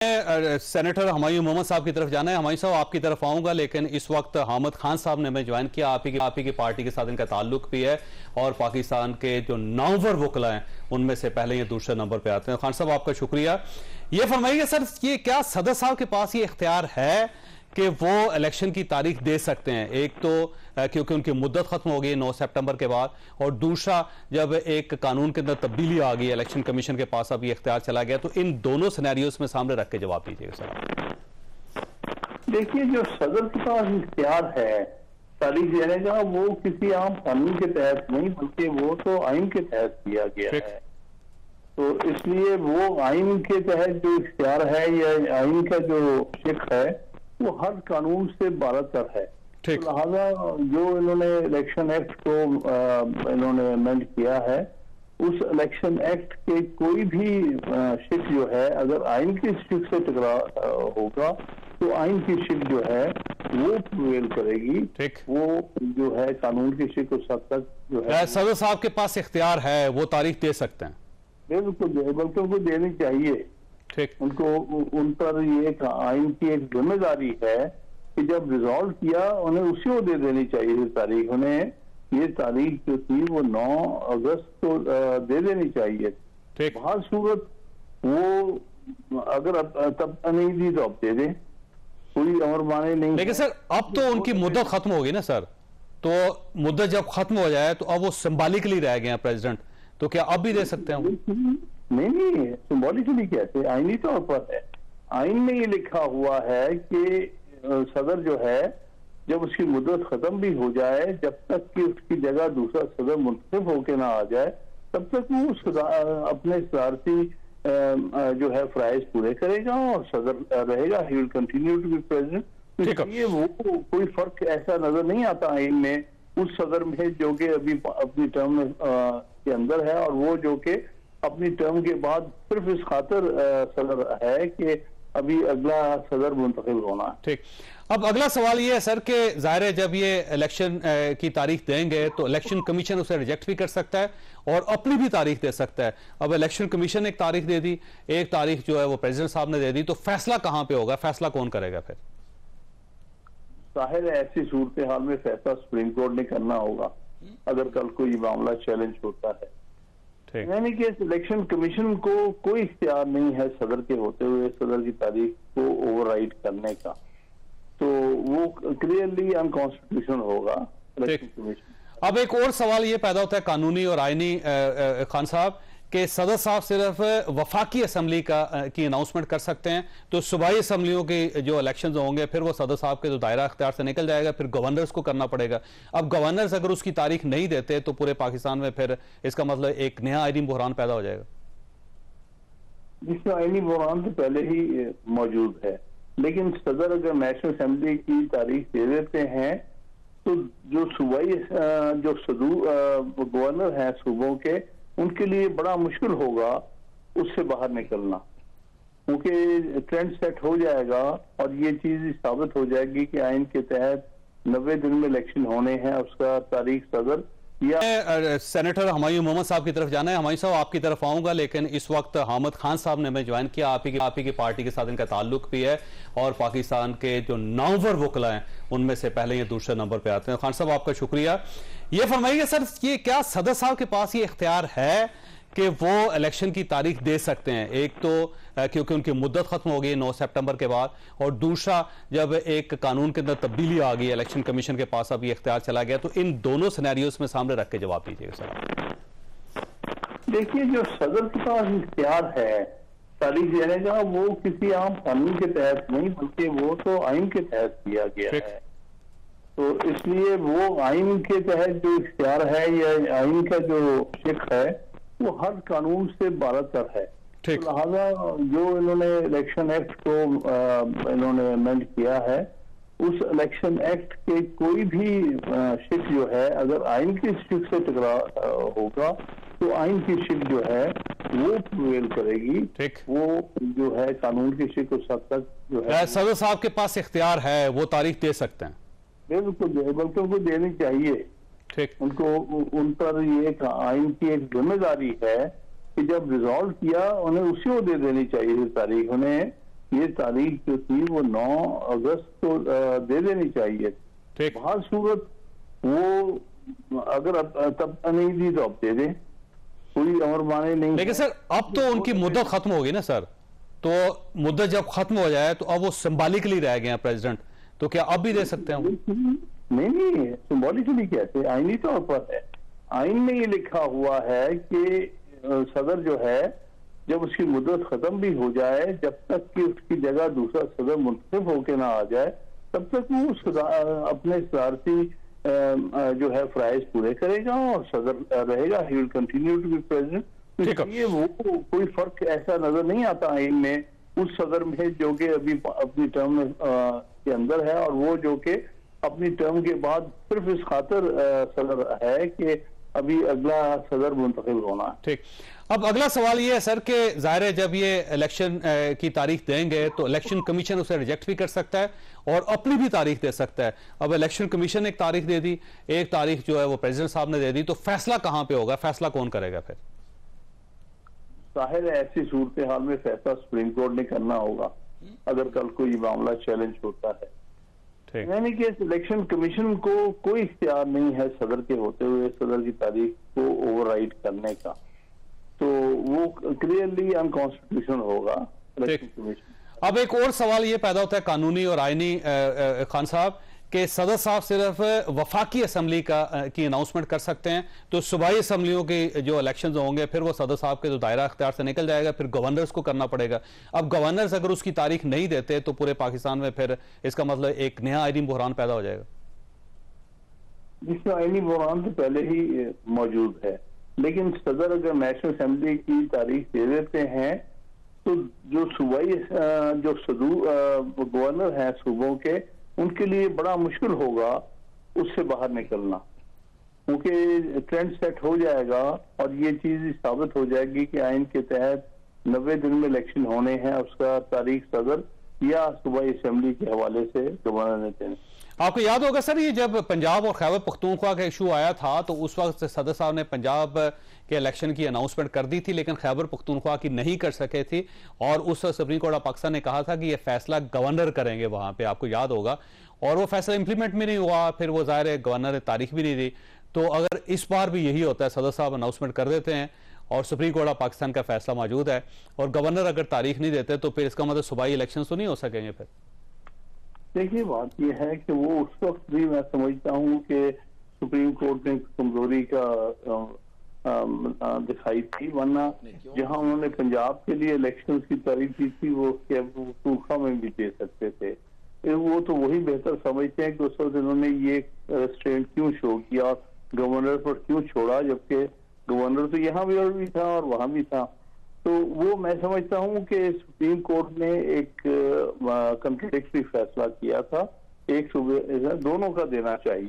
Senator Humayun Mohammad साहब की तरफ जाना है। हुमायूं साहब आपकी तरफ आऊंगा, लेकिन इस वक्त हामिद खान साहब ने हमें ज्वाइन किया। आप ही की पार्टी के साथ इनका ताल्लुक भी है और पाकिस्तान के जो नामवर वकला हैं उनमें से पहले ये दूसरे नंबर पे आते हैं। खान साहब आपका शुक्रिया। ये फरमाइए सर, ये क्या सदर साहब के पास ये इख्तियार है कि वो इलेक्शन की तारीख दे सकते हैं? एक तो क्योंकि उनकी मुद्दत खत्म हो गई 9 सितंबर के बाद, और दूसरा जब एक कानून के अंदर तब्दीली आ गई, इलेक्शन कमीशन के पास अब ये इख्तियार चला गया, तो इन दोनों सिनेरियोस में सामने रख के जवाब दीजिएगा सर। देखिए, जो सदर के पास इख्तियार है तारीख देने का, वो किसी आम कानून के तहत नहीं, बल्कि वो तो आइन के तहत दिया गया है। तो इसलिए वो आइन के तहत जो इख्तियार है या आइन का जो शिक है वो हर कानून से बारतर है। तो लिहाजा जो इन्होंने इलेक्शन एक्ट को इन्होंने अमेंड किया है, उस इलेक्शन एक्ट के कोई भी शिक जो है अगर आइन की शिक से टकरा होगा तो आइन की शिक जो है वो प्रिवेल करेगी। वो जो है कानून की शिक उस हद तक जो है सदर साहब के पास इख्तियार है, वो तारीख दे सकते हैं। बिल्कुल, बल्कि उनको देनी चाहिए। उनको उन पर ये आइन की एक जिम्मेदारी है कि जब रिजॉल्व किया उन्हें उसी को दे देनी चाहिए तारीख। उन्हें ये तारीख जो थी वो 9 अगस्त को दे देनी चाहिए। हर सूरत वो अगर तब नहीं दी तो अब दे दें, कोई अमर माने नहीं। लेकिन सर अब तो उनकी मुद्दत खत्म हो गई ना सर, तो मुद्दत जब खत्म हो जाए तो अब वो सिंबॉलिकली रह गए हैं प्रेसिडेंट, तो क्या अब भी दे सकते हैं? नहीं, सिंबॉलिकली कैसे, आईनी तौर पर है। आइन में ये लिखा हुआ है कि सदर जो है जब उसकी मुद्दत खत्म भी हो जाए, जब तक कि उसकी जगह दूसरा सदर मुंतखब होके ना आ जाए, तब तक वो अपने सदारती जो है फराइज पूरे करेगा और सदर रहेगा। He will continue to be president. इसलिए वो कोई फर्क ऐसा नजर नहीं आता आइन में उस सदर में जो कि अभी अपनी टर्म के अंदर है, और वो जो कि अपनी टर्म के बाद सिर्फ इस खातिर सदर है कि अभी अगला सदर मुंतखब होना। ठीक, अब अगला सवाल ये है सर कि जाहिर है जब ये इलेक्शन की तारीख देंगे तो इलेक्शन कमीशन उसे रिजेक्ट भी कर सकता है और अपनी भी तारीख दे सकता है। अब इलेक्शन कमीशन एक तारीख दे दी, एक तारीख जो है वो प्रेसिडेंट साहब ने दे दी, तो फैसला कहां पे होगा? फैसला कौन करेगा फिर? जाहिर है ऐसी सूरत हाल में फैसला सुप्रीम कोर्ट ने करना होगा अगर कल कोई मामला चैलेंज होता है। यानी कि इलेक्शन कमीशन को कोई इख्तियार नहीं है सदर के होते हुए सदर की तारीख को ओवरराइड करने का, तो वो क्लियरली अनकॉन्स्टिट्यूशनल होगा इलेक्शन कमीशन। अब एक और सवाल ये पैदा होता है कानूनी और आईनी खान साहब, कि सदर साहब सिर्फ वफाकी असम्बली की अनाउंसमेंट कर सकते हैं, तो सूबाई असम्बलियों के जो इलेक्शंस होंगे फिर वो सदर साहब के जो दायरा अख्तियार से निकल जाएगा, फिर गवर्नर्स को करना पड़ेगा। अब गवर्नर्स अगर उसकी तारीख नहीं देते तो पूरे पाकिस्तान में फिर इसका मतलब एक नया आईनी बहरान पैदा हो जाएगा। जिसमें आईनी बहरान तो पहले ही मौजूद है, लेकिन सदर अगर नेशनल असेंबली की तारीख दे देते हैं तो जो सूबाई जो गवर्नर हैं सूबों के, उनके लिए बड़ा मुश्किल होगा उससे बाहर निकलना, क्योंकि ट्रेंड सेट हो जाएगा और ये चीज साबित हो जाएगी कि आइन के तहत 90 दिन में इलेक्शन होने हैं, उसका तारीख सदर या सेनेटर हुमायूं मोहम्मद साहब की तरफ जाना है। हुमायूं साहब आपकी तरफ आऊंगा, लेकिन इस वक्त हामिद खान साहब ने हमें ज्वाइन किया। आप ही की पार्टी के साथ इनका ताल्लुक भी है और पाकिस्तान के जो नामवर वकला हैं उनमें से पहले ये दूसरे नंबर पे आते हैं। खान साहब आपका शुक्रिया। ये फरमाइए सर, ये क्या सदर साहब के पास ये इख्तियार है कि वो इलेक्शन की तारीख दे सकते हैं? एक तो क्योंकि उनकी मुद्दत खत्म हो गई 9 सितंबर के बाद, और दूसरा जब एक कानून के अंदर तब्दीली आ गई, इलेक्शन कमीशन के पास अब ये इख्तियार चला गया, तो इन दोनों सिनेरियोस में सामने रख के जवाब दीजिएगा सर। देखिए, जो सदर के पास इख्तियार है तारीख देने का, वो किसी आम कानून के तहत नहीं, बल्कि वो तो आइन के तहत दिया गया है। तो इसलिए वो आइन के तहत जो इख्तियार है या आइन का जो शिक है वो हर कानून से बारतर है। तो लिहाजा जो इन्होंने इलेक्शन एक्ट को इन्होंने अमेंड किया है, उस इलेक्शन एक्ट के कोई भी शिक जो है अगर आइन की शिक से टकरा होगा तो आइन की शिक जो है वो प्रिवेल करेगी। वो जो है कानून की शिक उस हद तक जो है सदर साहब के पास इख्तियार है, वो तारीख दे सकते हैं। बिल्कुल, बल्कि उनको देनी चाहिए। उनको उन पर ये आइन की एक जिम्मेदारी है कि जब रिजॉल्व किया उन्हें उसी को दे देनी चाहिए तारीख। उन्हें ये तारीख जो थी वो 9 अगस्त को दे देनी चाहिए। ठीक। हर सूरत वो अगर तब नहीं दी तो अब दे दें, कोई अमर माने नहीं। लेकिन सर अब तो उनकी मुद्दत खत्म होगी ना सर, तो मुद्दत जब खत्म हो जाए तो अब वो सिंबॉलिकली रह गए हैं प्रेसिडेंट, तो क्या अब भी दे सकते हैं? नहीं, सिंबॉलिकली कैसे, आईनी तौर पर है। आइन में ये लिखा हुआ है कि सदर जो है जब उसकी मुद्दत खत्म भी हो जाए, जब तक कि उसकी जगह दूसरा सदर मुंतखब होके ना आ जाए, तब तक वो अपने सदारती जो है फराइज पूरे करेगा और सदर रहेगा। He will continue to be president. ये वो कोई फर्क ऐसा नजर नहीं आता आइन में उस सदर में जो कि अभी अपनी टर्म के अंदर है, और वो जो कि अपनी टर्म के बाद सिर्फ इस खातिर सदर है कि अभी अगला सदर मुंतखब होना। ठीक। अब अगला सवाल ये है सर कि जाहिर है जब ये इलेक्शन की तारीख देंगे तो इलेक्शन कमीशन उसे रिजेक्ट भी कर सकता है और अपनी भी तारीख दे सकता है। अब इलेक्शन कमीशन एक तारीख दे दी, एक तारीख जो है वो प्रेसिडेंट साहब ने दे दी, तो फैसला कहां पे होगा, फैसला कौन करेगा फिर? जाहिर है ऐसी सूरत हाल में फैसला सुप्रीम कोर्ट ने करना होगा अगर कल को ये मामला चैलेंज होता है। यानी कि इलेक्शन कमीशन को कोई इख्तियार नहीं है सदर के होते हुए सदर की तारीख को ओवरराइड करने का, तो वो क्लियरली अनकॉन्स्टिट्यूशनल होगा इलेक्शन कमीशन। अब एक और सवाल ये पैदा होता है कानूनी और आईनी खान साहब कि सदर साहब सिर्फ वफाकी असम्बली की अनाउंसमेंट कर सकते हैं, तो सूबाई असम्बलियों के जो इलेक्शंस होंगे फिर वो सदर साहब के जो दायरा अख्तियार से निकल जाएगा, फिर गवर्नर्स को करना पड़ेगा। अब गवर्नर्स अगर उसकी तारीख नहीं देते तो पूरे पाकिस्तान में फिर इसका मतलब एक नया आईनी बहरान पैदा हो जाएगा। जिसमें आईनी बहरान तो पहले ही मौजूद है, लेकिन सदर अगर नेशनल असेंबली की तारीख दे देते हैं तो जो सूबाई जो गवर्नर हैं सूबों के, उनके लिए बड़ा मुश्किल होगा उससे बाहर निकलना, क्योंकि ट्रेंड सेट हो जाएगा और ये चीज साबित हो जाएगी कि आइन के तहत 90 दिन में इलेक्शन होने हैं, उसका तारीख सदर या सूबाई असेंबली के हवाले से गवर्नर ने देने। आपको याद होगा सर ये जब पंजाब और खैबर पख्तूनख्वा का इशू आया था तो उस वक्त सदर साहब ने पंजाब के इलेक्शन की अनाउंसमेंट कर दी थी, लेकिन खैबर पख्तूनख्वा की नहीं कर सके थी, और उस सुप्रीम कोर्ट ऑफ पाकिस्तान ने कहा था कि ये फैसला गवर्नर करेंगे वहां पे, आपको याद होगा, और वो फैसला इंप्लीमेंट भी नहीं हुआ, फिर वो जाहिर है गवर्नर ने तारीख भी नहीं दी। तो अगर इस बार भी यही होता है, सदर साहब अनाउंसमेंट कर देते हैं और सुप्रीम कोर्ट ऑफ पाकिस्तान का फैसला मौजूद है और गवर्नर अगर तारीख नहीं देते, तो फिर इसका मतलब सूबाई इलेक्शन तो नहीं हो सकेंगे फिर? देखिए बात यह है कि वो उस वक्त भी मैं समझता हूँ कि सुप्रीम कोर्ट ने कमजोरी का दिखाई थी, वरना जहां उन्होंने पंजाब के लिए इलेक्शंस की तारीख दी थी वो सूखा में भी दे सकते थे। वो तो वही बेहतर समझते हैं कि उस वक्त इन्होंने ये रेस्ट्रेंट क्यों शो किया और गवर्नर पर क्यों छोड़ा, जबकि गवर्नर तो यहाँ भी था और वहां भी था। तो वो मैं समझता हूँ कि सुप्रीम कोर्ट ने एक कंट्राडिक्टरी फैसला किया था, एक सूबे दोनों का देना चाहिए।